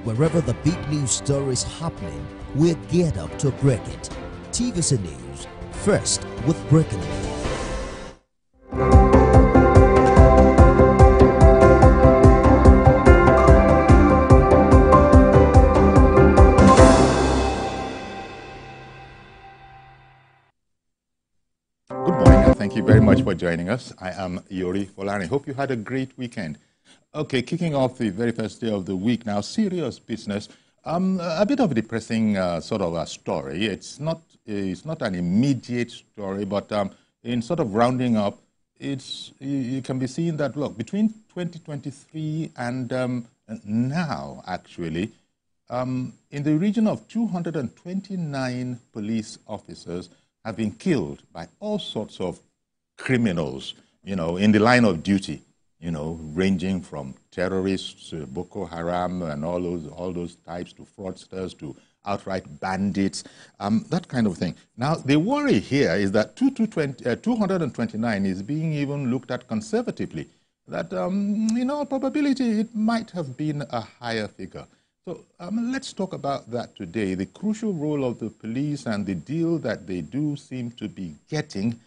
Wherever the big news story is happening, we're geared up to break it. TVC News, first with breaking news. Good morning and thank you very much for joining us. I am Yori Folani. Hope you had a great weekend. Okay, kicking off the very first day of the week now, serious business. A bit of a depressing sort of a story. It's not an immediate story, but in sort of rounding up, you can be seeing that, look, between 2023 and now, actually, in the region of 229 police officers have been killed by all sorts of criminals, in the line of duty, ranging from terrorists to Boko Haram and all those types, to fraudsters, to outright bandits, that kind of thing. Now, the worry here is that 229 is being even looked at conservatively, that, in all probability, it might have been a higher figure. So let's talk about that today, the crucial role of the police and the deal that they do seem to be getting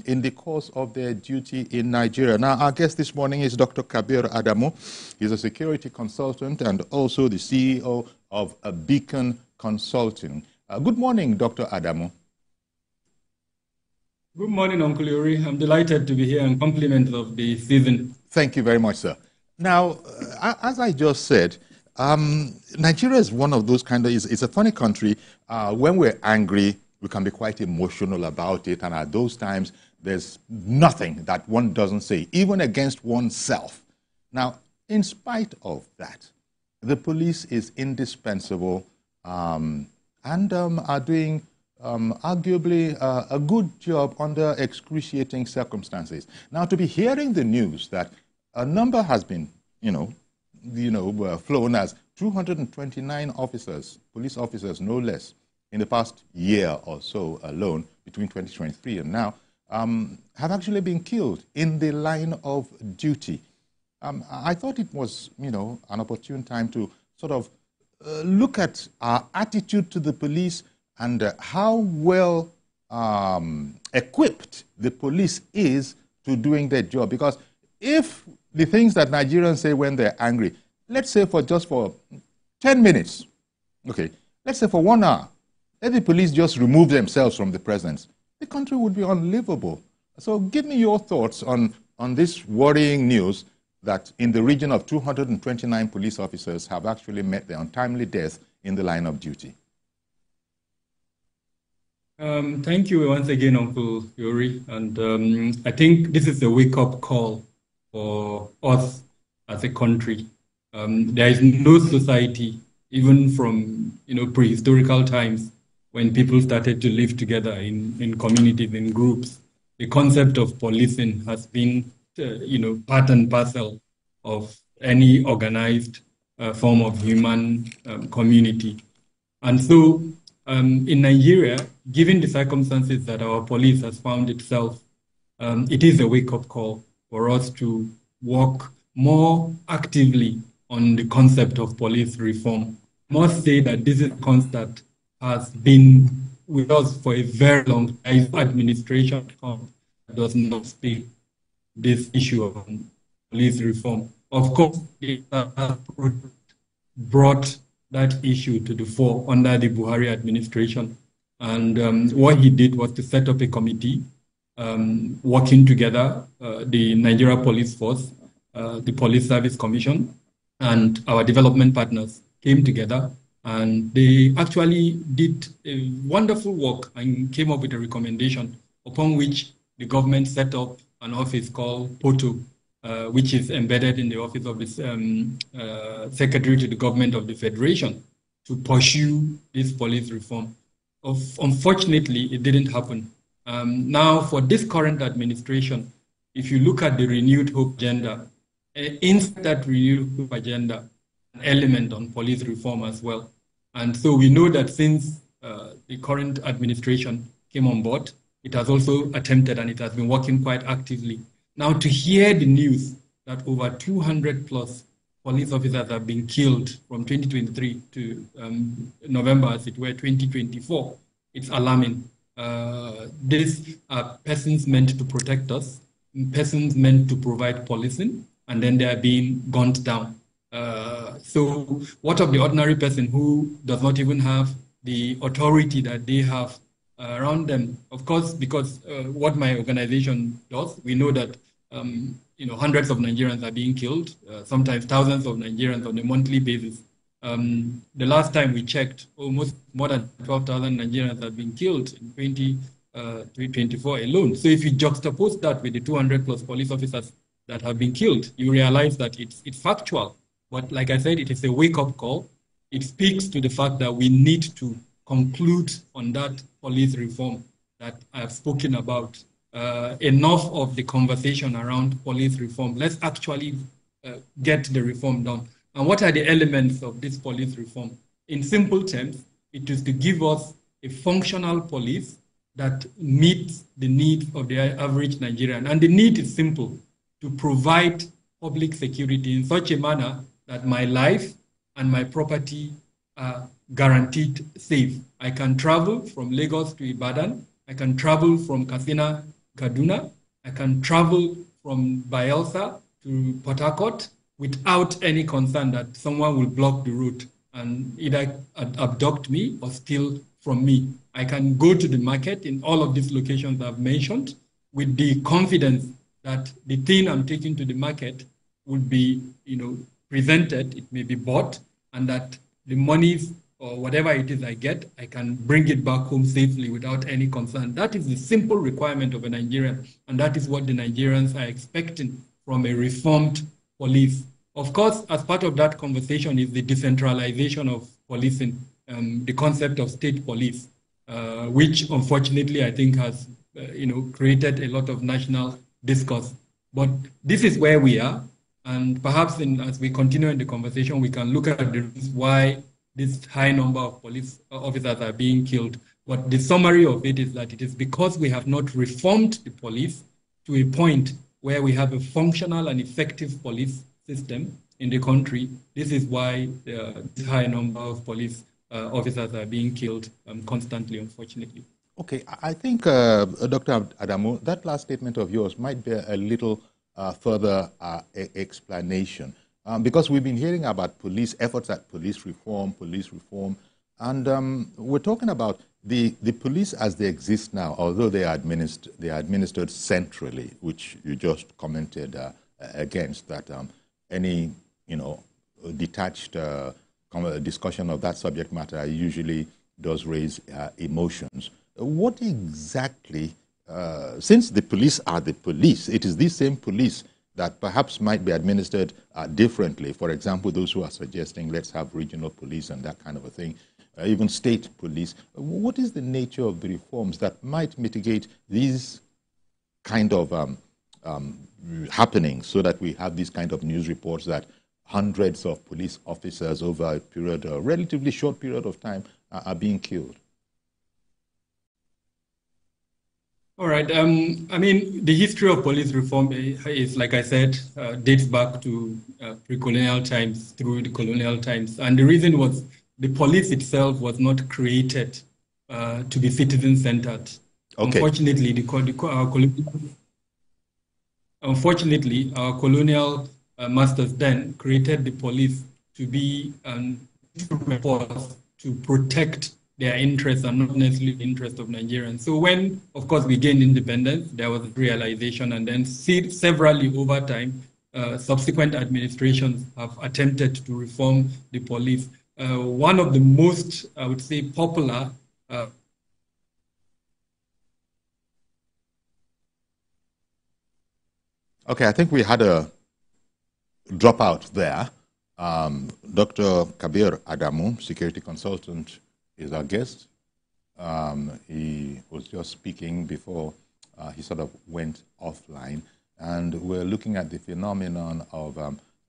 in the course of their duty in Nigeria. Now, our guest this morning is Dr. Kabir Adamu. He's a security consultant and also the CEO of Beacon Consulting. Good morning, Dr. Adamu. Good morning, Uncle Yuri. I'm delighted to be here in compliment of the season. Thank you very much, sir. Now, as I just said, Nigeria is one of those it's a funny country. When we're angry, we can be quite emotional about it. And at those times, there's nothing that one doesn't say, even against oneself. Now, in spite of that, the police is indispensable and are doing arguably a good job under excruciating circumstances. Now, to be hearing the news that a number has been, flown as 229 officers, police officers, no less, in the past year or so alone, between 2023 and now, have actually been killed in the line of duty. I thought it was, an opportune time to sort of look at our attitude to the police and how well equipped the police is to doing their job. Because if the things that Nigerians say when they're angry, let's say for 10 minutes, okay, let's say for 1 hour, let the police just remove themselves from the presence, the country would be unlivable. So give me your thoughts on this worrying news that in the region of 229 police officers have actually met their untimely death in the line of duty. Thank you once again, Uncle Yuri. And I think this is a wake-up call for us as a country. There is no society, even from prehistorical times, when people started to live together in communities, in groups. The concept of policing has been, part and parcel of any organized form of human community. And so in Nigeria, given the circumstances that our police has found itself, it is a wake-up call for us to work more actively on the concept of police reform. I must say that this is a concept has been with us for a very long time. Administration does not speak this issue of police reform. Of course, it has brought that issue to the fore under the Buhari administration. And what he did was to set up a committee working together, the Nigeria Police Force, the Police Service Commission, and our development partners came together, and they actually did a wonderful work and came up with a recommendation upon which the government set up an office called POTO, which is embedded in the office of the Secretary to the Government of the Federation, to pursue this police reform. Unfortunately, it didn't happen. Now, for this current administration, if you look at the renewed hope agenda, inside that renewed hope agenda, an element on police reform as well. And so we know that since the current administration came on board, it has also attempted and it has been working quite actively. Now, to hear the news that over 200 plus police officers have been killed from 2023 to November, as it were, 2024. It's alarming. These are persons meant to protect us, persons meant to provide policing, and then they are being gunned down. So what of the ordinary person who does not even have the authority that they have around them? Of course, because what my organization does, we know that hundreds of Nigerians are being killed, sometimes thousands of Nigerians on a monthly basis. The last time we checked, almost more than 12,000 Nigerians have been killed in 2024 alone. So if you juxtapose that with the 200 plus police officers that have been killed, you realize that it's factual. But like I said, it is a wake-up call. It speaks to the fact that we need to conclude on that police reform that I've spoken about. Enough of the conversation around police reform. Let's actually get the reform done. And what are the elements of this police reform? In simple terms, it is to give us a functional police that meets the needs of the average Nigerian. And the need is simple: to provide public security in such a manner that my life and my property are guaranteed safe. I can travel from Lagos to Ibadan. I can travel from Katsina, Kaduna. I can travel from Bayelsa to Port Harcourt without any concern that someone will block the route and either abduct me or steal from me. I can go to the market in all of these locations I've mentioned with the confidence that the thing I'm taking to the market will be, presented, it may be bought, and that the monies or whatever it is I get, I can bring it back home safely without any concern. That is the simple requirement of a Nigerian, and that is what the Nigerians are expecting from a reformed police. Of course, as part of that conversation is the decentralization of policing, the concept of state police, which unfortunately I think has created a lot of national discourse. But this is where we are, and perhaps as we continue in the conversation, we can look at the reasons why this high number of police officers are being killed. But the summary of it is that it is because we have not reformed the police to a point where we have a functional and effective police system in the country. This is why this high number of police officers are being killed constantly, unfortunately. Okay, I think, Dr. Adamu, that last statement of yours might bear a little further explanation. Because we've been hearing about police efforts at police reform, and we're talking about the police as they exist now, although they are administered centrally, which you just commented against, that any detached discussion of that subject matter usually does raise emotions. What exactly, since the police are the police, it is these same police that perhaps might be administered differently. For example, those who are suggesting let's have regional police and that kind of a thing, even state police. What is the nature of the reforms that might mitigate these kind of happenings, so that we have these kind of news reports that hundreds of police officers over a relatively short period of time are being killed? All right. The history of police reform is, like I said, dates back to pre-colonial times through the colonial times. And the reason was the police itself was not created to be citizen-centered. Okay. Unfortunately, our colonial masters then created the police to be an force to protect their interests and not necessarily the interests of Nigerians. So when, of course, we gained independence, there was a realization, and then severally over time, subsequent administrations have attempted to reform the police. One of the most, I would say, popular Okay, I think we had a dropout there. Dr. Kabir Adamu, security consultant, is our guest. He was just speaking before he sort of went offline, and we're looking at the phenomenon of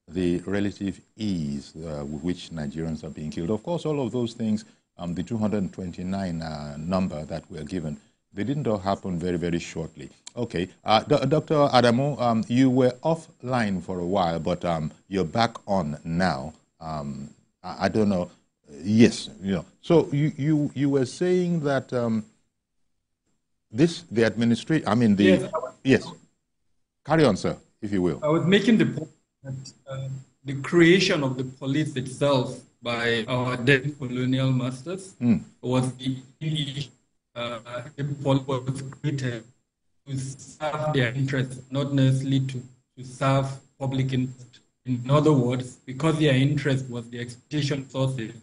the relative ease with which Nigerians are being killed. Of course, all of those things, the 229 number that we're given, They didn't all happen very, very shortly. Okay. Dr. Adamu, you were offline for a while, but you're back on now. I don't know. Yes, you know. So you were saying that the administration, I mean, yes. Carry on, sir, if you will. I was making the point that the creation of the police itself by our dead colonial masters was the police was created to serve their interests, not necessarily to serve public interest. In other words, because their interest was the exploitation sources,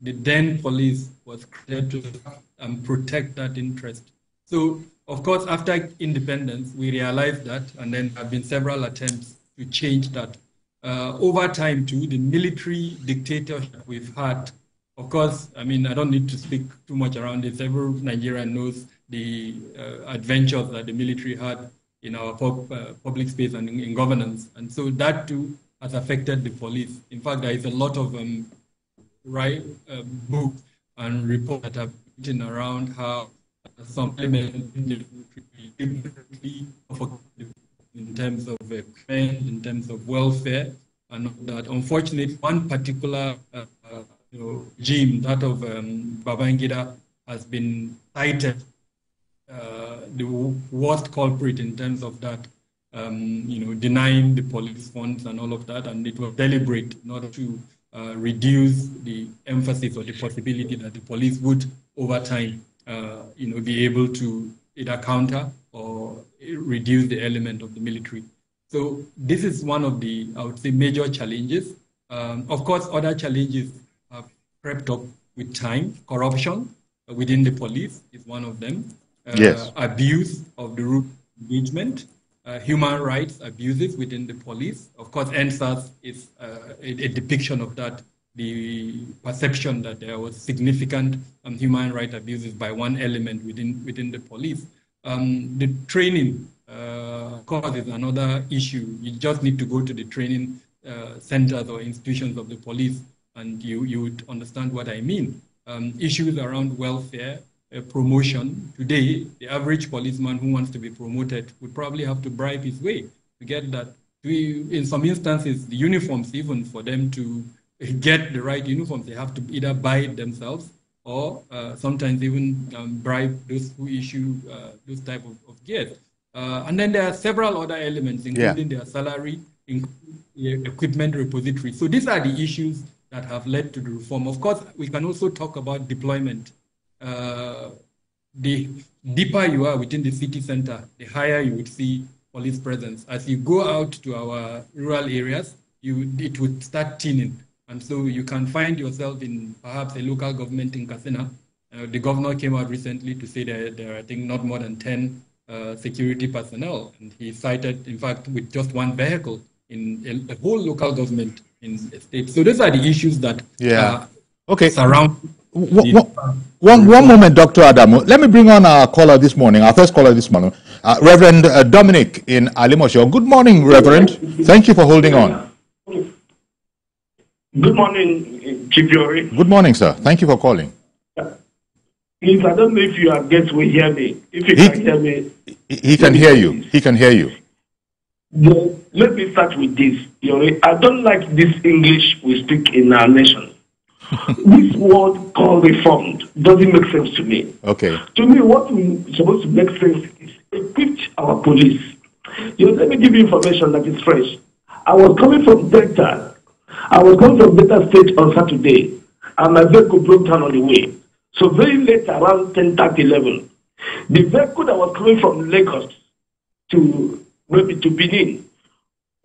the then police was created to serve and protect that interest. So, of course, after independence, we realized that, and then there have been several attempts to change that. Over time, too, the military dictatorship we've had, of course, I mean, I don't need to speak too much around it. Every Nigerian knows the adventures that the military had in our public space and in governance. And so that, too, has affected the police. In fact, there is a lot of books and reports that have written around how some elements in the military in terms of equipment, in terms of welfare, and that. Unfortunately, one particular regime, that of Babangida, has been cited the worst culprit in terms of that, denying the police funds and all of that, and it was deliberate in order to reduce the emphasis or the possibility that the police would, over time, be able to either counter or reduce the element of the military. So this is one of the, I would say, major challenges. Of course, other challenges have crept up with time. Corruption within the police is one of them. Yes. Abuse of the root engagement, human rights abuses within the police. Of course, NSAS is a depiction of that. The perception that there was significant human rights abuses by one element within the police. The training, of course, is another issue. You just need to go to the training centers or institutions of the police, and you would understand what I mean. Issues around welfare, promotion. Today, the average policeman who wants to be promoted would probably have to bribe his way to get that. In some instances, the uniforms, even for them to get the right uniforms, they have to either buy it themselves or sometimes even bribe those who issue those type of gears. And then there are several other elements, including their salary, equipment repository. So these are the issues that have led to the reform. Of course, we can also talk about deployment. The deeper you are within the city center, the higher you would see police presence. As you go out to our rural areas, it would start thinning. And so you can find yourself in perhaps a local government in Katsina. The governor came out recently to say there are, I think, not more than 10 security personnel. And he cited, in fact, with just one vehicle in a whole local government in the state. So those are the issues that surround. One moment, Dr. Adamu. Let me bring on our caller this morning, our first caller this morning, Reverend Dominic in Alimosho. Good morning, Reverend. Thank you for holding on. Good morning, Chief Yori. Good morning, sir. Thank you for calling. Please, I don't know if your guest will hear me. If you can hear me. He can hear you. He can hear you. Let me start with this, Yori. I don't like this English we speak in our nation. This word called reformed doesn't make sense to me. Okay. To me, what is supposed to make sense is equip our police. Let me give you information that is fresh. I was coming from Delta. I was coming from Delta State on Saturday, and my vehicle broke down on the way. So very late, around 10:30, 11, the vehicle that was coming from Lagos to Benin,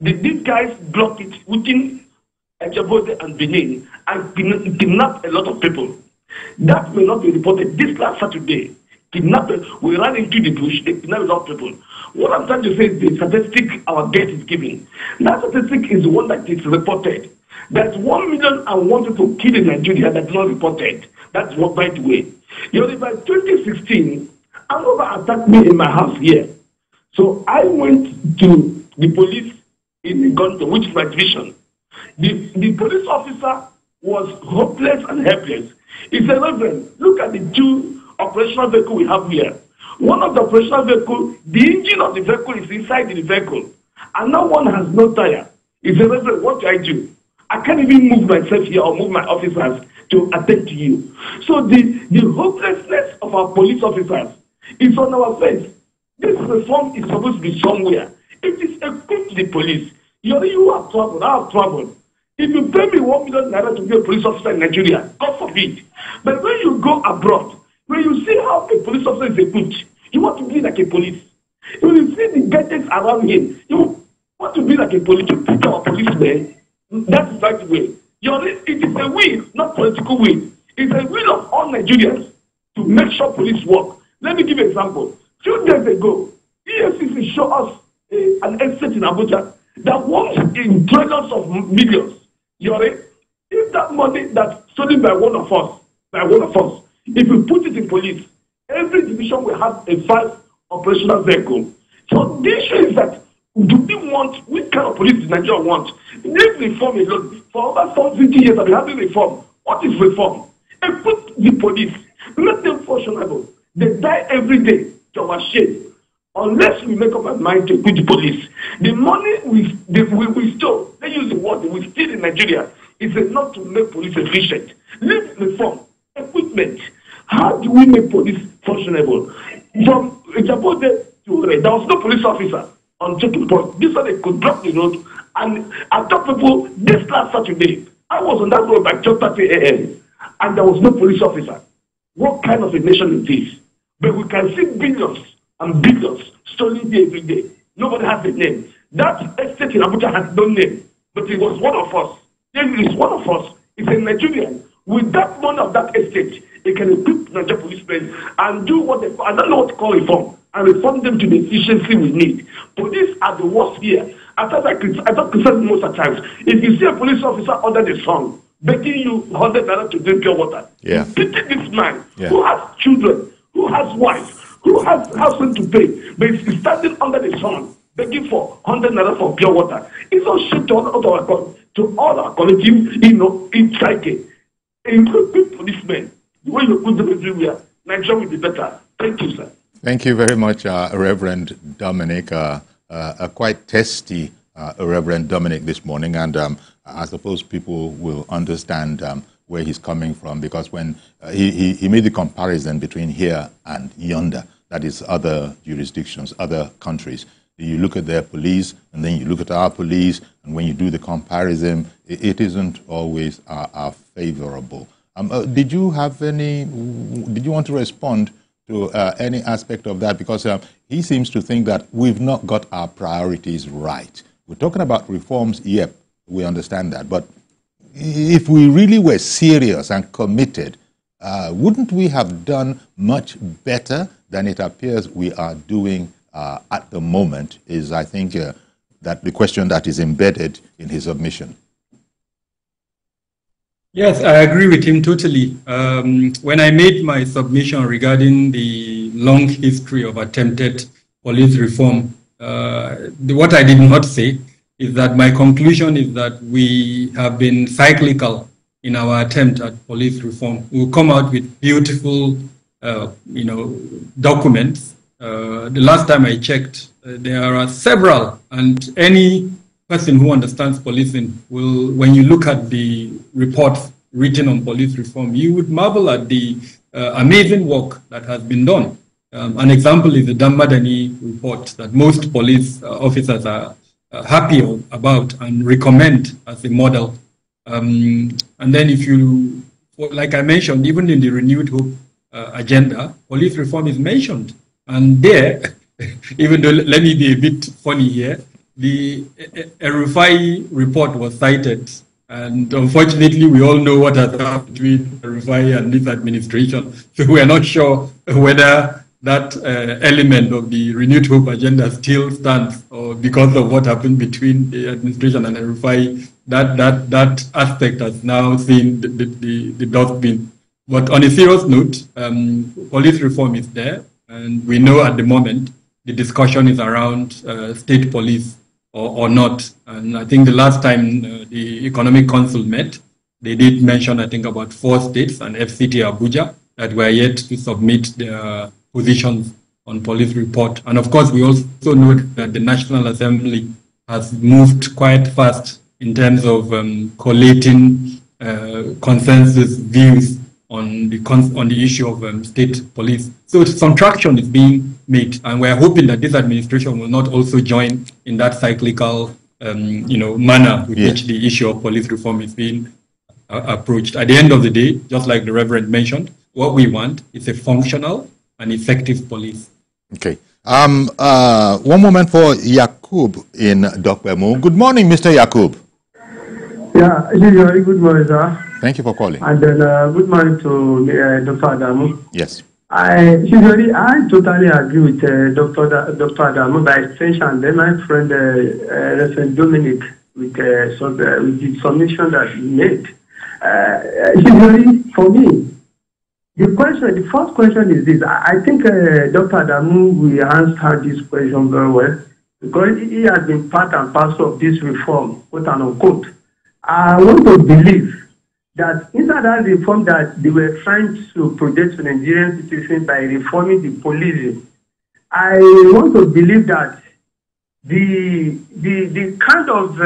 these guys blocked it within Ejabode and Benin and kidnapped a lot of people. That may not be reported. This last Saturday, we ran into the bush, they kidnapped a lot of people. What I'm trying to say is the statistic our guest is giving. That statistic is the one that is reported. There's 1,001,000 people killed in Nigeria that's not reported. That's what, by the way. By 2016, Anova attacked me in my house here. So I went to the police in Gonto, which is my division. The police officer was hopeless and helpless. He said, Reverend, look at the two operational vehicles we have here. One of the operational vehicles, the engine of the vehicle is inside the vehicle, and now one has no tire. He says, what do I do? I can't even move myself here or move my officers to attend to you. So the hopelessness of our police officers is on our face. This reform is supposed to be somewhere. It is equipped the police. You have traveled, I have traveled. If you pay me 1 million naira to be a police officer in Nigeria, God forbid. But when you go abroad, when you see how a police officer is equipped, you want to be like a police. When you see the gadgets around him, you want to be like a police. You pick our policeman. That is right way. It is a will, not political will. It's a will of all Nigerians to make sure police work. Let me give you an example. A few days ago, EFCC showed us an estate in Abuja that works in trillions of millions. If that money that's stolen by one of us, if we put it in police, every division will have a 5 operational vehicle. So the issue is that, do we want, which kind of police does Nigeria want? This reform alone, for over 50 years I've been having reform. What is reform? Equip the police, make them functionable. They die every day to our shame. Unless we make up our mind to equip the police, the money we stole, they use the word we steal in Nigeria, is enough to make police efficient. Let's reform, equipment. How do we make police functionable? From Ijabode to there was no police officer on checking point. This one they could block the road, and I told people this last Saturday, I was on that road by 12:30 a.m. and there was no police officer. What kind of a nation it is? But we can see billions and billions stolen every day. Nobody has a name. That estate in Abuja has no name, but it was one of us. It is one of us. It's a Nigerian. With that money of that estate, they can equip Nigerian policemen and do what they call, I don't know what to call reform, and reform them to the efficiency we need. Police are the worst here. I thought most of the times, if you see a police officer under the sun, begging you 100 naira to drink pure water, yeah. Pity this man who has children, who has wife, who has housing to pay, but he's standing under the sun, begging for 100 naira for pure water. It's all shit to all our colleagues, in psyche. Include policemen. The way you put them everywhere, Nigeria will be better. Thank you, sir. Thank you very much, Reverend Dominic. A quite testy Reverend Dominic this morning, and I suppose people will understand where he's coming from, because when he made the comparison between here and yonder, that is other jurisdictions, other countries. You look at their police, and then you look at our police, and when you do the comparison, it isn't always favorable. Did you want to respond to any aspect of that? Because he seems to think that we've not got our priorities right. We're talking about reforms, yep, we understand that. But if we really were serious and committed, wouldn't we have done much better than it appears we are doing at the moment, is, I think, that the question that is embedded in his submission. Yes, I agree with him totally. When I made my submission regarding the long history of attempted police reform, what I did not say is that my conclusion is that we have been cyclical in our attempt at police reform. We'll come out with beautiful, documents. The last time I checked, there are several, and any person who understands policing will, when you look at the reports written on police reform, you would marvel at the amazing work that has been done. An example is the Dammadani report that most police officers are happy about and recommend as a model. And then if you, like I mentioned, even in the Renewed Hope agenda, police reform is mentioned. And there, even though, let me be a bit funny here, the Erufai report was cited. And unfortunately, we all know what has happened between Erufai and this administration. So we are not sure whether that element of the Renewed Hope agenda still stands, or because of what happened between the administration and Erufai, that aspect has now seen the dustbin. But on a serious note, police reform is there. And we know at the moment the discussion is around state police or not. And I think the last time the Economic Council met, they did mention, I think, about 4 states and FCT Abuja that were yet to submit their positions on police report. And of course, we also know that the National Assembly has moved quite fast in terms of collating consensus views on the issue of state police. So some traction is being made, and we're hoping that this administration will not also join in that cyclical manner with which the issue of police reform is being approached. At the end of the day, just like the Reverend mentioned, what we want is a functional and effective police. Okay. One moment for Yakub in Dokbemu. Good morning, Mr. Yakub. Yeah, very good morning, sir. Thank you for calling. And then good morning to Dr. Adamu. Yes. I totally agree with Dr. Adamu by extension. Then my friend Reverend Dominic with the submission that he made. For me, the first question is this. I think Dr. Adamu will answer this question very well because he has been part and parcel of this reform, quote and unquote. I want to believe that inside that reform that they were trying to project to Nigerian citizens by reforming the police, I want to believe that the kind of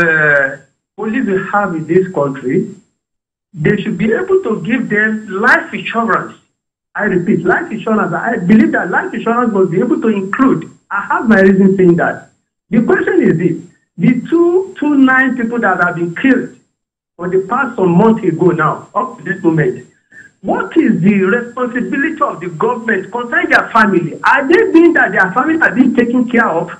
police we have in this country, they should be able to give them life insurance. I repeat, life insurance. I believe that life insurance must be able to include. I have my reason saying that. The question is this: the 229 people that have been killed for the past some months ago now, up to this moment, what is the responsibility of the government concerning their family? Are they being that their family are being taken care of?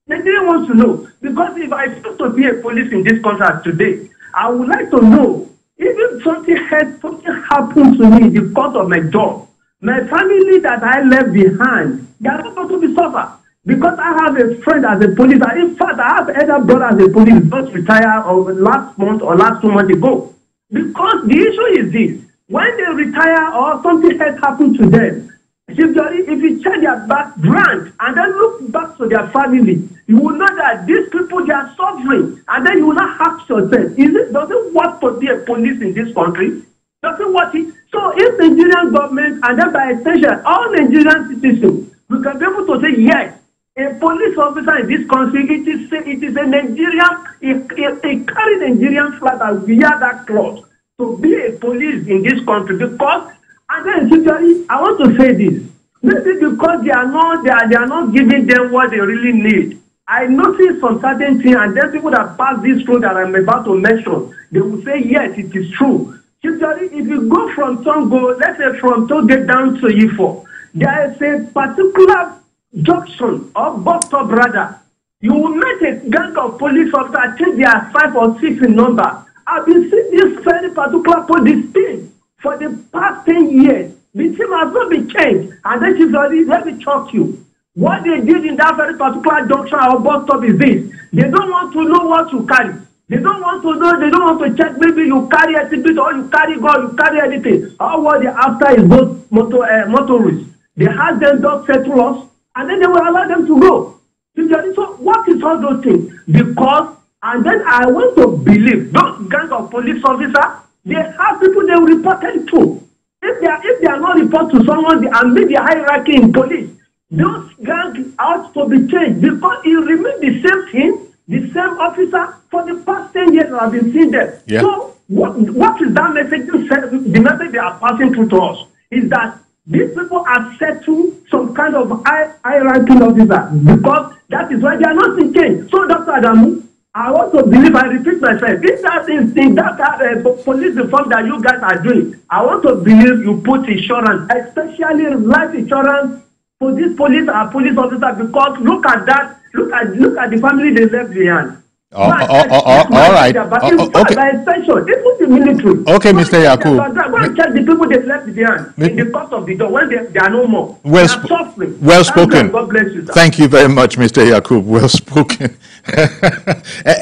They didn't want to know. Because if I supposed to be a police in this country today, I would like to know if something happened to me in the course of my job, my family that I left behind, they are not going to be suffer. Because I have a friend as a police, and in fact, I have elder brother as a police, just retired last month or last 2 months ago. Because the issue is this: when they retire or something has happened to them, if you check their background and then look back to their family, you will know that these people, they are suffering. And then you will not ask yourself, does it work to be a police in this country? Does it work? So if the Nigerian government, and then by extension, all Nigerian citizens, we can be able to say, yes, a police officer in this country, it is a Nigerian, a carry Nigerian flag and wear that cloth to be a police in this country. Because, and then especially, I want to say this, maybe because they are not giving them what they really need. I noticed some certain things, and then people that pass this road that I'm about to mention, they will say, yes, it is true. Especially if you go from Tongo, let's say from Toge down to Ifo, there is a particular junction or bus stop rather, you will meet a gang of police officers. I think they are 5 or 6 in number. I've been seeing this very particular police team for the past 10 years. The team has not been changed. And then let me shock you. What they did in that very particular junction or bus stop is this: they don't want to know what you carry. They don't want to know, they don't want to check maybe you carry a tidbit or you carry gold, you carry anything. All what they're after is those motorists. They have them dog settle us, and then they will allow them to go. So what is all those things? Because, and then I want to believe those gang of police officers, they have people they will report them to. If they are not reported to someone and meet the hierarchy in police, those gangs ought to be changed because it remains the same thing, the same officer for the past 10 years I've been seeing them. Yeah. So what is that message? The message they are passing through to us is that these people are set to some kind of hierarchy officer because that is why they are not in change. So Dr. Adamu, I want to believe, I repeat myself, if that is that police reform that you guys are doing, I want to believe you put insurance, especially life insurance for these police officers, because look at that, look at the family they left behind. All right. Okay. By extension, even the military. Okay, Mr. Yakub. Go and check the people they left behind in the course of the door when they are no more. Well spoken. God bless you, sir. Thank you very much, Mr. Yakub. Well spoken.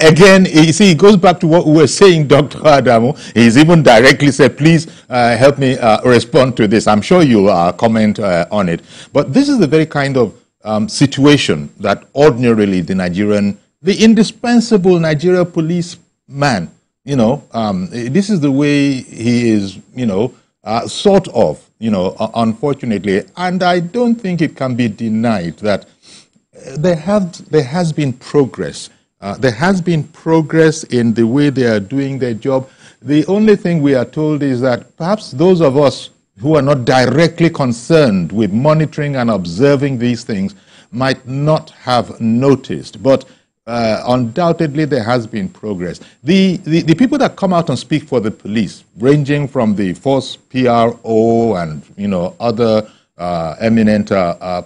Again, you see, it goes back to what we were saying, Dr. Adamu. He's even directly said, please help me respond to this. I'm sure you'll comment on it. But this is the very kind of situation that ordinarily the indispensable Nigeria policeman, this is the way he is, sort of, unfortunately, and I don't think it can be denied that there has been progress. There has been progress in the way they are doing their job. The only thing we are told is that perhaps those of us who are not directly concerned with monitoring and observing these things might not have noticed. But undoubtedly, there has been progress. The people that come out and speak for the police, ranging from the Force PRO and other eminent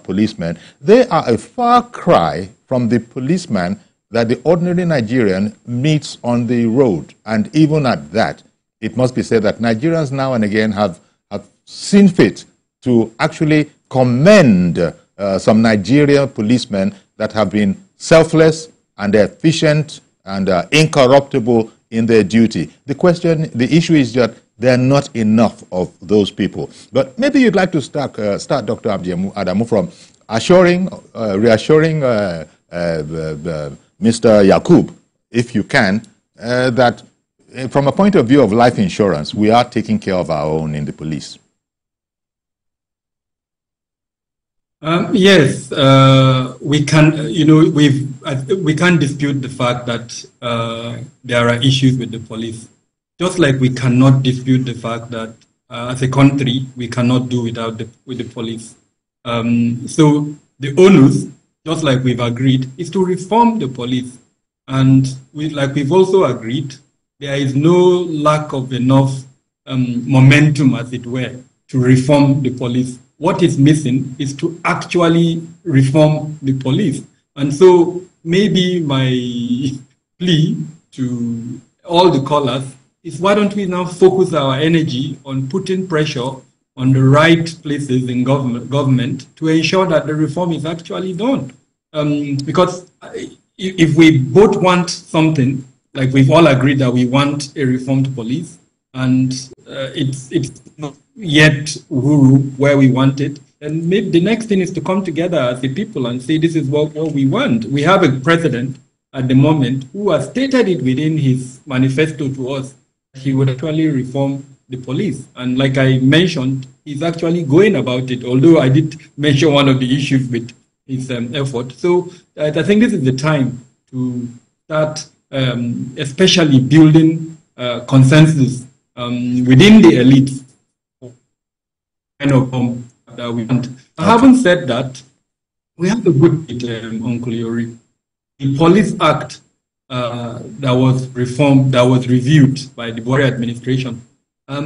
policemen, they are a far cry from the policeman that the ordinary Nigerian meets on the road. And even at that, it must be said that Nigerians now and again have seen fit to actually commend some Nigerian policemen that have been selfless and efficient and incorruptible in their duty. The issue is that there are not enough of those people. But maybe you'd like to start Dr. Adamu, from reassuring Mr. Yakub, if you can, that from a point of view of life insurance, we are taking care of our own in the police. Yes, we can. We can't dispute the fact that there are issues with the police. Just like we cannot dispute the fact that as a country we cannot do without the police. So the onus, just like we've agreed, is to reform the police, and we've also agreed, there is no lack of enough momentum, as it were, to reform the police. What is missing is to actually reform the police. And so maybe my plea to all the callers is, why don't we now focus our energy on putting pressure on the right places in government to ensure that the reform is actually done? Because if we both want something, like we've all agreed that we want a reformed police, and it's not yet where we want it, and maybe the next thing is to come together as a people and say, this is what we want. We have a president at the moment who has stated it within his manifesto to us, he would actually reform the police. And like I mentioned, he's actually going about it, although I did mention one of the issues with his effort. So I think this is the time to start especially building consensus within the elite kind of that we want. Having said that, we have a good Uncle Yori. The Police Act that was reformed, that was reviewed by the Buhari administration,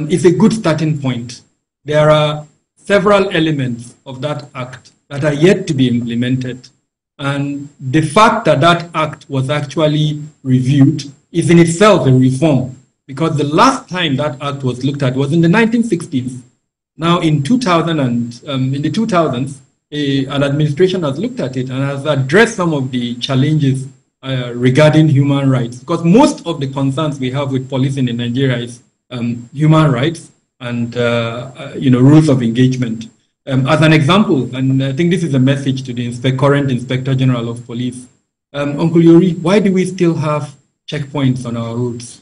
is a good starting point. There are several elements of that act that are yet to be implemented. And the fact that that act was actually reviewed is in itself a reform, because the last time that act was looked at was in the 1960s. Now in the 2000s, an administration has looked at it and has addressed some of the challenges regarding human rights, because most of the concerns we have with policing in Nigeria is human rights and rules of engagement. As an example, and I think this is a message to the current Inspector General of Police, Uncle Yori, why do we still have checkpoints on our roads?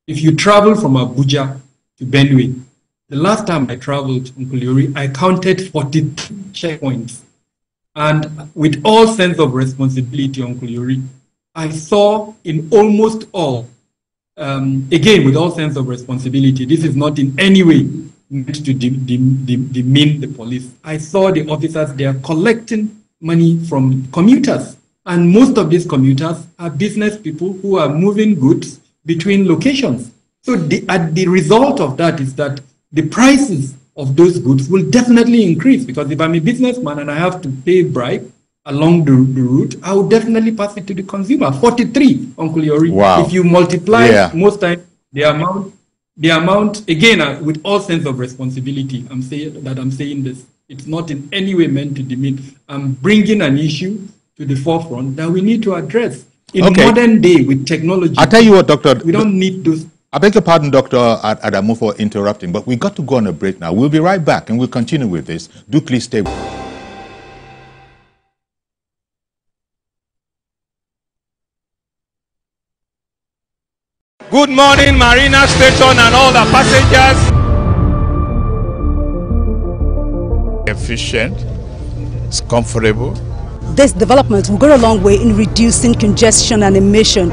If you travel from Abuja to Benue, the last time I traveled, Uncle Yori, I counted 42 checkpoints. And with all sense of responsibility, Uncle Yori, I saw in almost all, again, with all sense of responsibility, this is not in any way meant to demean the police. I saw the officers there collecting money from commuters. And most of these commuters are business people who are moving goods between locations. So the result of that is that the prices of those goods will definitely increase, because if I'm a businessman and I have to pay bribe along the route, I will definitely pass it to the consumer. 43, Uncle Yori. Wow. If you multiply most times the amount, again, with all sense of responsibility, I'm saying this. It's not in any way meant to demean. I'm bringing an issue to the forefront that we need to address. In modern day, with technology, I'll tell you what, Doctor. We don't need those. I beg your pardon, Dr. Adamu, for interrupting, but we got to go on a break now. We'll be right back and we'll continue with this. Do please stay. Good morning, Marina Station and all the passengers. efficient, it's comfortable. This development will go a long way in reducing congestion and emission.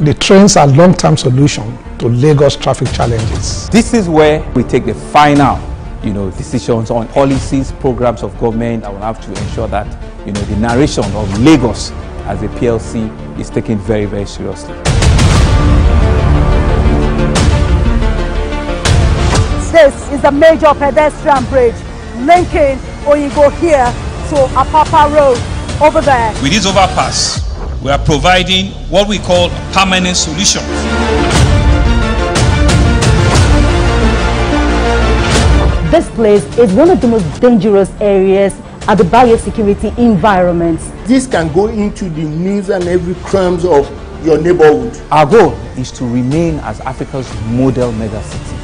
The trains are long-term solution to Lagos traffic challenges. This is where we take the final, decisions on policies, programs of government that will have to ensure that, the narration of Lagos as a PLC is taken very, very seriously. This is a major pedestrian bridge linking Oyinbo here to Apapa Road over there. With this overpass, we are providing what we call a permanent solution. This place is one of the most dangerous areas at the biosecurity environment. This can go into the news and every crumbs of your neighborhood. Our goal is to remain as Africa's model megacity,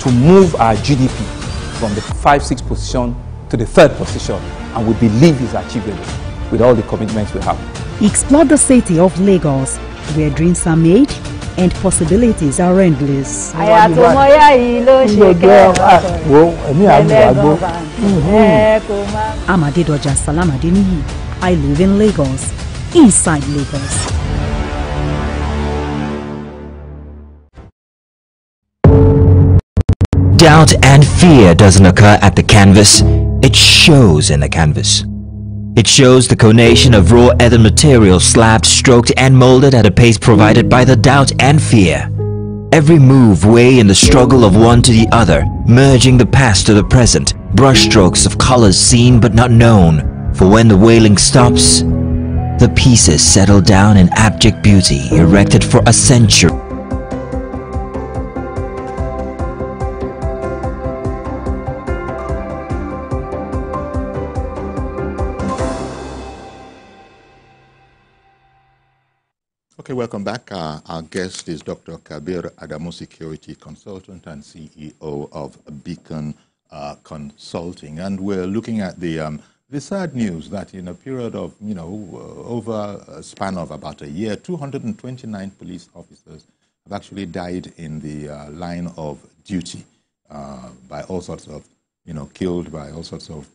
to move our GDP from the 5-6 position to the 3rd position, and we believe is achievable with all the commitments we have. Explore the city of Lagos, where dreams are made and possibilities are endless. I'm Adedoja Salamadini. I live in Lagos, inside Lagos. Doubt and fear doesn't occur at the canvas, it shows in the canvas. It shows the conation of raw earthen material slabbed, stroked and molded at a pace provided by the doubt and fear. Every move way in the struggle of one to the other, merging the past to the present, brushstrokes of colors seen but not known. For when the wailing stops, the pieces settle down in abject beauty erected for a century. Okay, welcome back. Our guest is Dr. Kabir Adamu, Security Consultant and CEO of Beacon Consulting. And we're looking at the sad news that in a period of, over a span of about a year, 229 police officers have actually died in the line of duty by all sorts of, killed by all sorts of,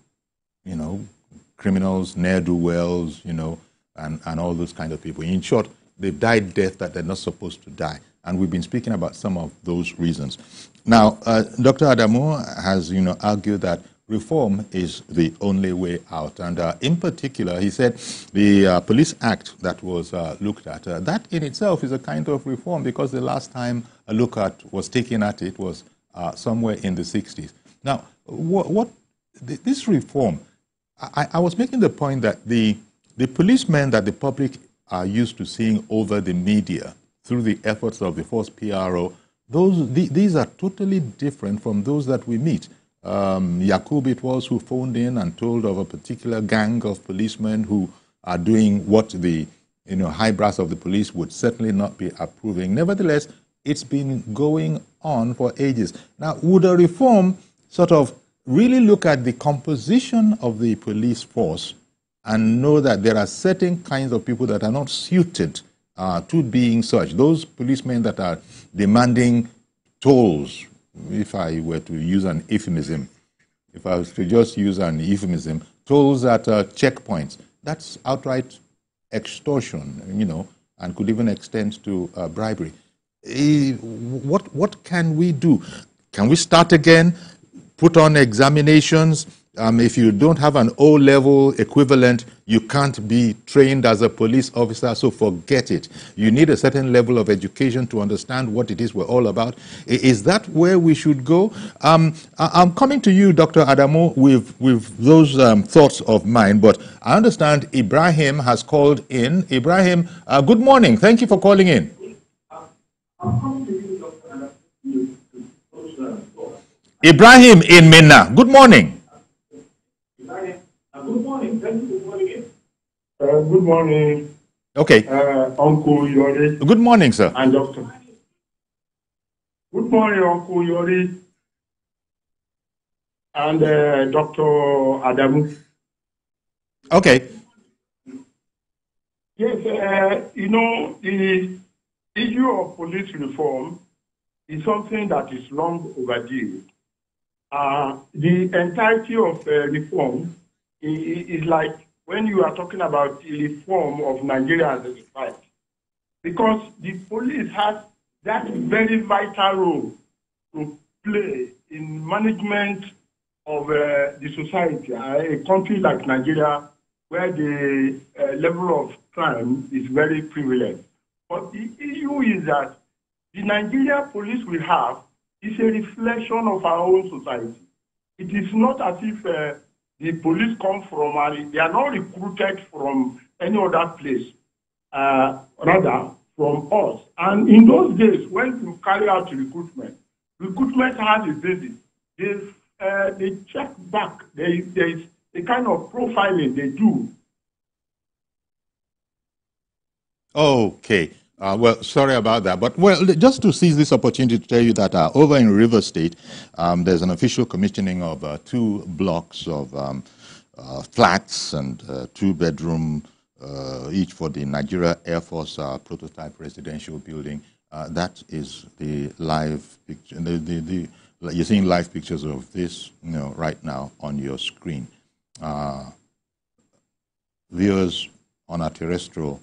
criminals, ne'er-do-wells, and all those kind of people. In short, they've died death that they're not supposed to die. And we've been speaking about some of those reasons. Now, Dr. Adamu has, argued that reform is the only way out. And in particular, he said the Police Act that was looked at, that in itself is a kind of reform because the last time a look at was taken at it was somewhere in the 60s. Now, this reform, I was making the point that the policemen that the public are used to seeing over the media through the efforts of the first PRO, these are totally different from those that we meet. Yakub it was who phoned in and told of a particular gang of policemen who are doing what the high brass of the police would certainly not be approving. Nevertheless, it's been going on for ages. Now, would a reform sort of really look at the composition of the police force and know that there are certain kinds of people that are not suited to being such? Those policemen that are demanding tolls, if I were to use an euphemism, if I was to just use an euphemism, tolls at checkpoints, that's outright extortion, and could even extend to bribery. What can we do? Can we start again, put on examinations? If you don't have an O-level equivalent, you can't be trained as a police officer, so forget it. You need a certain level of education to understand what it is we're all about. Is that where we should go? I'm coming to you, Dr. Adamu, with those thoughts of mine, but I understand Ibrahim has called in. Ibrahim, good morning. Thank you for calling in. Ibrahim in Minna, good morning. Good morning. Thank you for calling in. Good morning. Okay. Uncle Yori. Good morning, sir. And Doctor. Good morning, Uncle Yori. And Dr. Adamu. Okay. Yes, the issue of police reform is something that is long overdue. the entirety of reform is like when you are talking about the reform of Nigeria as a society, because the police has that very vital role to play in management of the society. A country like Nigeria, where the level of crime is very prevalent. But the issue is that the Nigerian police we have is a reflection of our own society. It is not as if the police come from, they are not recruited from any other place, rather from us. And in those days, when you carry out recruitment has a basis. They check back. There is a kind of profiling they do. Okay. Well, sorry about that. But, well, just to seize this opportunity to tell you that over in River State, there's an official commissioning of 2 blocks of flats and 2-bedroom, each for the Nigeria Air Force prototype residential building. That is the live picture. You're seeing live pictures of this, right now on your screen. Viewers on our terrestrial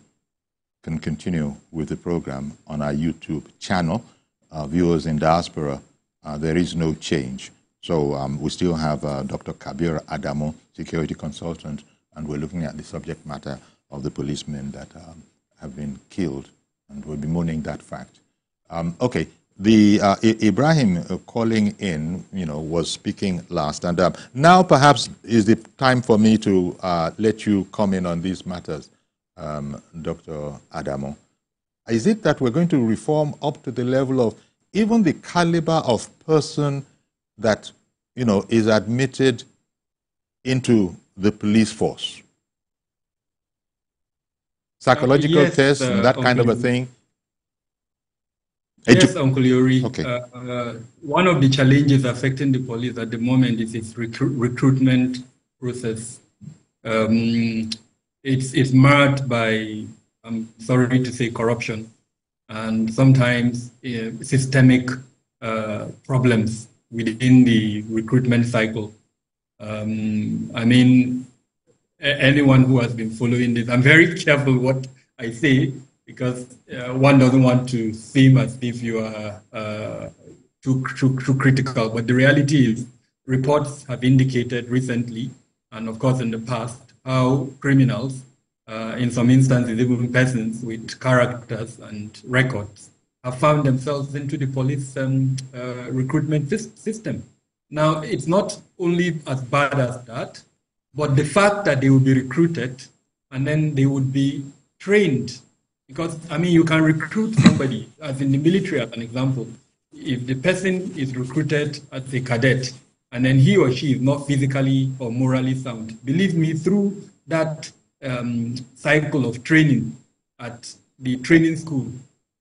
can continue with the program on our YouTube channel. Viewers in diaspora, there is no change. So we still have Dr. Kabir Adamo, security consultant, and we're looking at the subject matter of the policemen that have been killed, and we'll be mourning that fact. Okay, the Ibrahim calling in, was speaking last, and now perhaps is the time for me to let you comment on these matters. Dr. Adamo, is it that we're going to reform up to the level of even the caliber of person that, is admitted into the police force? Psychological Yes, tests and that kind of a thing? Yes, Uncle Yuri. Okay. One of the challenges affecting the police at the moment is its recruitment process. It's marred by, I'm sorry to say, corruption and sometimes systemic problems within the recruitment cycle. Anyone who has been following this, I'm very careful what I say because one doesn't want to seem as if you are too critical. But the reality is, reports have indicated recently, and of course in the past, how criminals, in some instances even persons with characters and records, have found themselves into the police recruitment system. Now, it's not only as bad as that, but the fact that they will be recruited and then they would be trained. Because, you can recruit somebody, as in the military, as an example. If the person is recruited as a cadet, and then he or she is not physically or morally sound, believe me, through that cycle of training at the training school,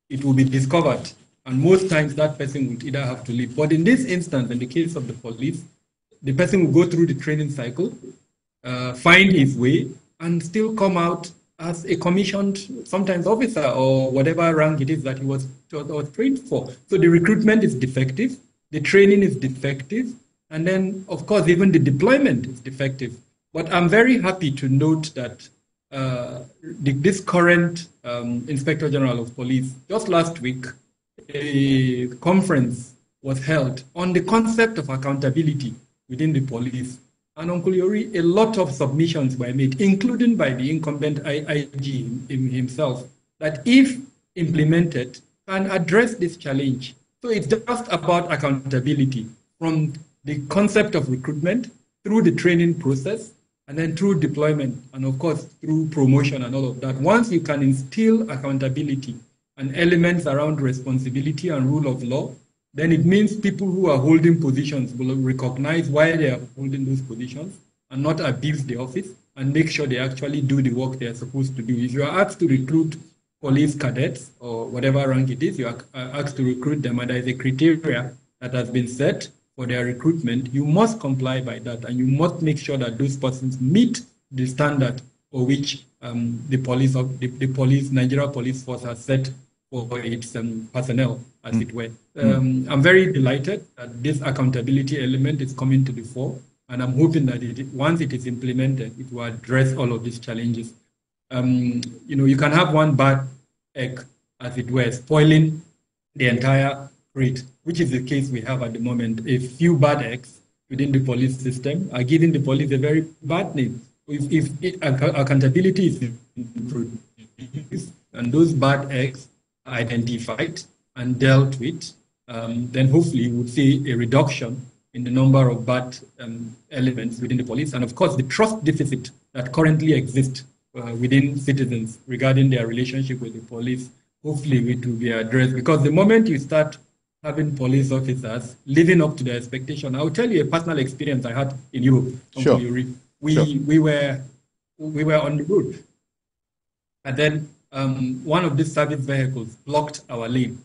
it will be discovered. And most times that person would either have to leave. But in this instance, in the case of the police, the person will go through the training cycle, find his way, and still come out as a commissioned, sometimes officer or whatever rank it is that he was trained for. So the recruitment is defective, the training is defective, and then, of course, even the deployment is defective. But I'm very happy to note that this current Inspector General of Police, just last week, a conference was held on the concept of accountability within the police. And Uncle Yori, a lot of submissions were made, including by the incumbent IG himself, that if implemented, can address this challenge. So it's just about accountability from the concept of recruitment through the training process, and then through deployment, and of course, through promotion and all of that. Once you can instill accountability and elements around responsibility and rule of law, then it means people who are holding positions will recognize why they are holding those positions and not abuse the office and make sure they actually do the work they are supposed to do. If you are asked to recruit police cadets or whatever rank it is, you are asked to recruit them, and there is a criteria that has been set for their recruitment, you must comply by that, and you must make sure that those persons meet the standard for which the Nigeria Police Force has set for its personnel, as it were. I'm very delighted that this accountability element is coming to the fore, and I'm hoping that once it is implemented, it will address all of these challenges. You can have one bad egg, as it were, spoiling the entire crate, which is the case we have at the moment. A few bad eggs within the police system are giving the police a very bad name. If accountability is introduced and those bad eggs are identified and dealt with, then hopefully we would see a reduction in the number of bad elements within the police. And of course, the trust deficit that currently exists within citizens regarding their relationship with the police, hopefully it will be addressed. Because the moment you start having police officers living up to their expectation, I will tell you a personal experience I had in Europe. Sure. We were on the road, and then one of these service vehicles blocked our lane,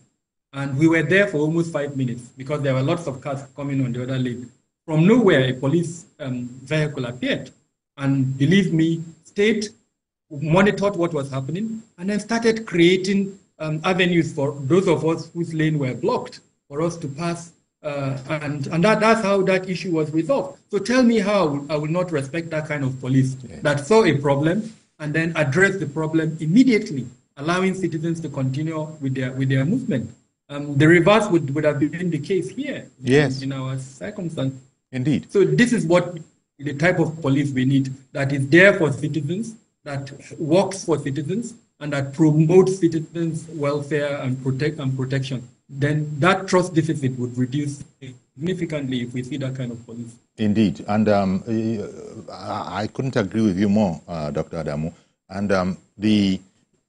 and we were there for almost 5 minutes because there were lots of cars coming on the other lane. From nowhere, a police vehicle appeared, and believe me, stayed, monitored what was happening, and then started creating avenues for those of us whose lane were blocked for us to pass. And that's how that issue was resolved. So tell me how I will not respect that kind of police that saw a problem and then address the problem immediately, allowing citizens to continue with their movement. The reverse would have been the case here. Yes. In our circumstance. Indeed. So this is what the type of police we need, that is there for citizens, that works for citizens, and that promotes citizens' welfare and protection. Then that trust deficit would reduce significantly if we see that kind of police. Indeed. And I couldn't agree with you more, Dr. Adamu. And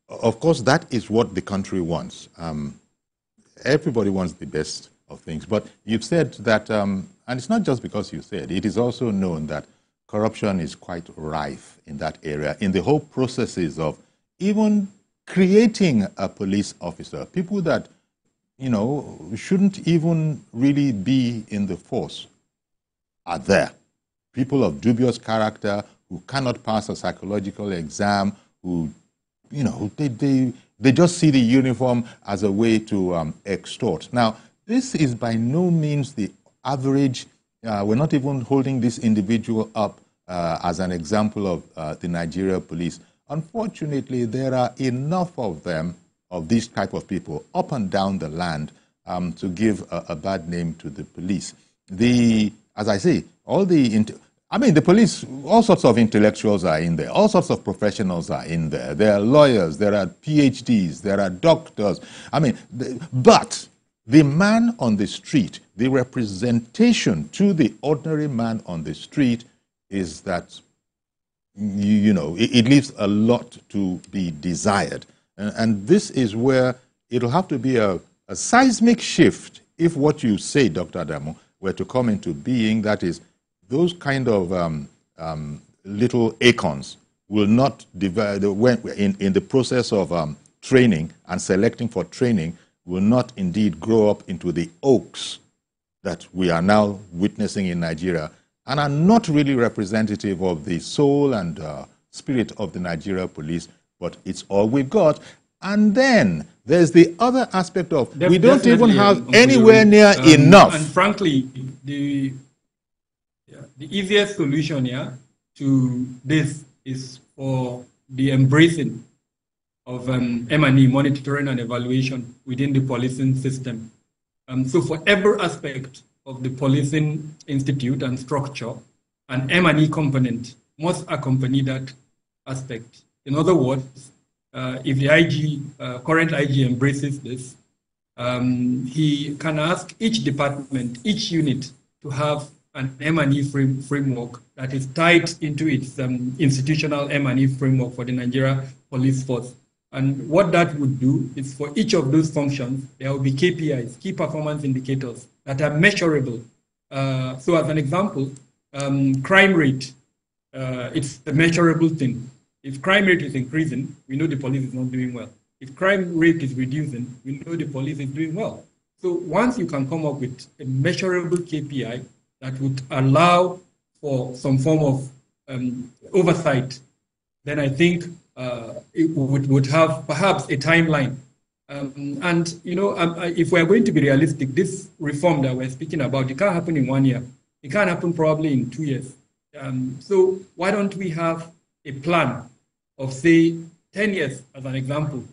of course, that is what the country wants. Everybody wants the best of things. But you've said that, and it's not just because you said, it is also known that corruption is quite rife in that area, in the whole processes of even creating a police officer. People that shouldn't even really be in the force are there. People of dubious character who cannot pass a psychological exam, who, they just see the uniform as a way to extort. Now, this is by no means the average. We're not even holding this individual up as an example of the Nigeria police. Unfortunately, there are enough of them, of these type of people, up and down the land to give a bad name to the police. As I say, the police, all sorts of intellectuals are in there, all sorts of professionals are in there. There are lawyers, there are PhDs, there are doctors. But the man on the street, the representation to the ordinary man on the street is that, it leaves a lot to be desired. And this is where it'll have to be a seismic shift if what you say, Dr. Adamu, were to come into being. That is, those kind of little acorns will not develop in the process of training and selecting for training, will not indeed grow up into the oaks that we are now witnessing in Nigeria, and are not really representative of the soul and spirit of the Nigeria police, but it's all we've got. And then there's the other aspect of we don't even have anywhere near enough. And frankly, the easiest solution here to this is for the embracing of M&E, monitoring and evaluation, within the policing system. So for every aspect of the policing institute and structure, an M&E component must accompany that aspect. In other words, if the current IG embraces this, he can ask each department, each unit to have an M&E framework that is tied into its institutional M&E framework for the Nigeria police force. And what that would do is, for each of those functions, there will be KPIs, key performance indicators, that are measurable. So as an example, crime rate, it's a measurable thing. If crime rate is increasing, we know the police is not doing well. If crime rate is reducing, we know the police is doing well. So once you can come up with a measurable KPI that would allow for some form of oversight, then I think it would have perhaps a timeline And, if we're going to be realistic, this reform that we're speaking about, it can't happen in 1 year. It can't happen probably in 2 years. So why don't we have a plan of, say, 10 years as an example,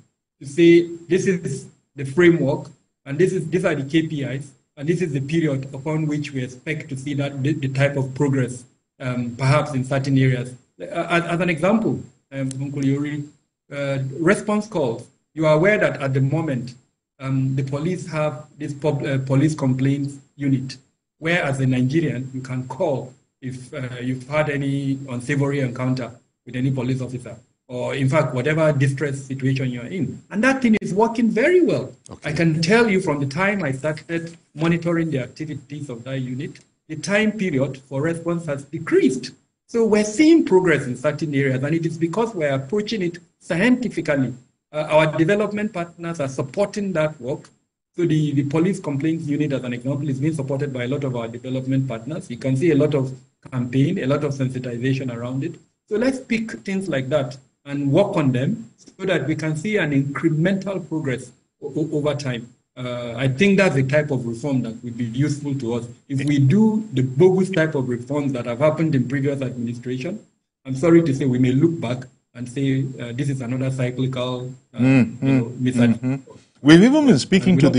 to say this is the framework, and these are the KPIs, and this is the period upon which we expect to see that the type of progress, perhaps in certain areas. As an example, Uncle Yuri, response calls. You are aware that at the moment, the police have this police complaints unit, where as a Nigerian, you can call if you've had any unsavory encounter with any police officer, or in fact, whatever distress situation you're in. And that thing is working very well. Okay. I can tell you from the time I started monitoring the activities of that unit, the time period for response has decreased. So we're seeing progress in certain areas, and it is because we're approaching it scientifically. Our development partners are supporting that work. So the police complaints unit, as an example, is being supported by a lot of our development partners. You can see a lot of campaign, a lot of sensitization around it. So let's pick things like that and work on them so that we can see an incremental progress over time. I think that's the type of reform that would be useful to us. If we do the bogus type of reforms that have happened in previous administration, I'm sorry to say we may look back and say this is another cyclical misadventure. We've even been speaking to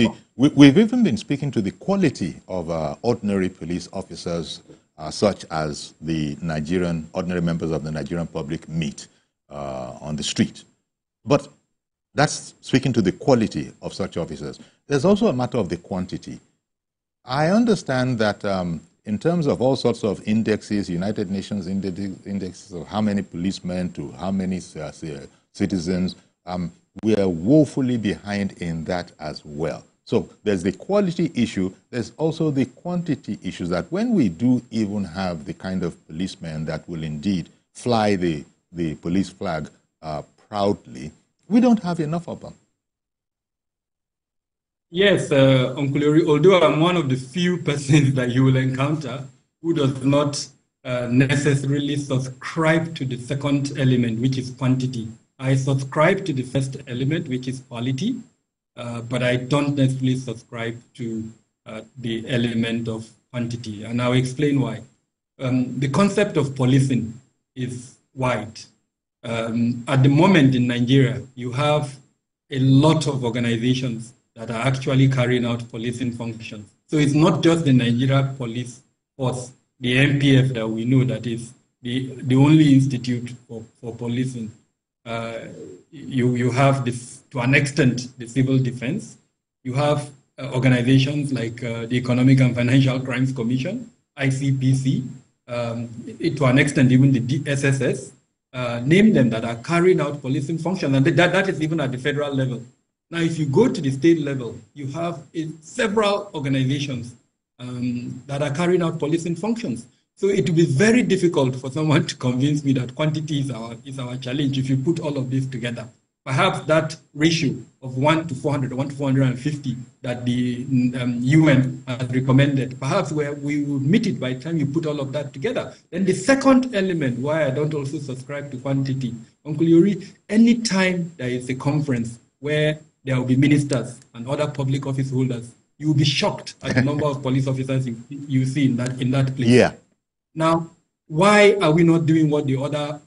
the quality of ordinary police officers, such as the ordinary members of the Nigerian public meet on the street. But that's speaking to the quality of such officers. There's also a matter of the quantity. I understand that in terms of all sorts of indexes, United Nations indexes of how many policemen to how many citizens, we are woefully behind in that as well. So there's the quality issue. There's also the quantity issue, that when we do even have the kind of policemen that will indeed fly the police flag proudly, we don't have enough of them. Yes, Uncle Yuri, although I'm one of the few persons that you will encounter who does not necessarily subscribe to the second element, which is quantity. I subscribe to the first element, which is quality, but I don't necessarily subscribe to the element of quantity, and I'll explain why. The concept of policing is wide. At the moment in Nigeria, you have a lot of organizations that are actually carrying out policing functions. So it's not just the Nigeria Police Force, the NPF that we know that is the only institute for policing. You have this, to an extent, the civil defense. You have organizations like the Economic and Financial Crimes Commission, ICPC, to an extent even the SSS, name them, that are carrying out policing functions, and that is even at the federal level. Now, if you go to the state level, you have several organizations that are carrying out policing functions. So it will be very difficult for someone to convince me that quantity is our challenge if you put all of this together. Perhaps that ratio of 1 to 400, 1 to 450 that the UN has recommended, perhaps we will meet it by the time you put all of that together. Then the second element, why I don't also subscribe to quantity, Uncle Yuri, anytime there is a conference where there will be ministers and other public office holders, you will be shocked at the number of police officers you see in that place. Yeah. Now, why are we not doing what the other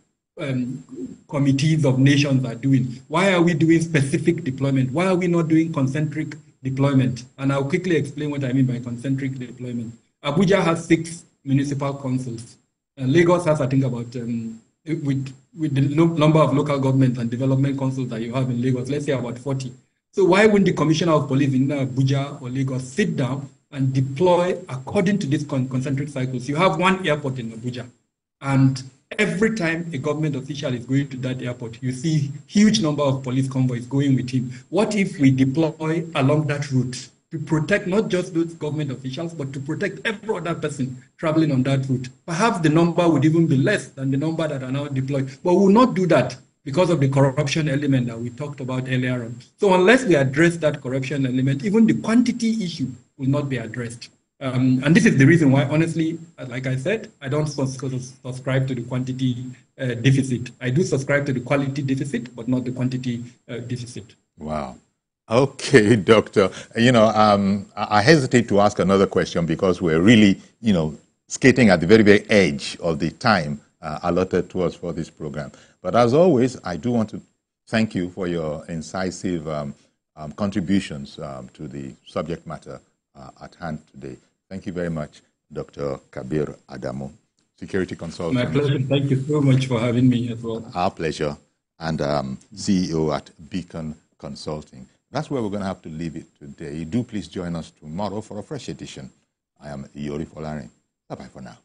committees of nations are doing? Why are we doing specific deployment? Why are we not doing concentric deployment? And I'll quickly explain what I mean by concentric deployment. Abuja has 6 municipal councils. Lagos has, I think, about, with the number of local governments and development councils that you have in Lagos, let's say about 40. So why wouldn't the Commissioner of Police in Abuja or Lagos sit down and deploy according to these concentric cycles? You have one airport in Abuja, and every time a government official is going to that airport, you see huge number of police convoys going with him. What if we deploy along that route to protect not just those government officials, but to protect every other person traveling on that route? Perhaps the number would even be less than the number that are now deployed. But we will not do that because of the corruption element that we talked about earlier on. So unless we address that corruption element, even the quantity issue will not be addressed. And this is the reason why, honestly, like I said, I don't subscribe to the quantity deficit. I do subscribe to the quality deficit, but not the quantity deficit. Wow. Okay, Doctor. I hesitate to ask another question because we're really, skating at the very, very edge of the time allotted to us for this program. But as always, I do want to thank you for your incisive contributions to the subject matter at hand today. Thank you very much, Dr. Kabir Adamu, security consultant. My pleasure. Thank you so much for having me as well. Our pleasure. And CEO at Beacon Consulting. That's where we're going to have to leave it today. Do please join us tomorrow for a fresh edition. I am Yori Folari. Bye-bye for now.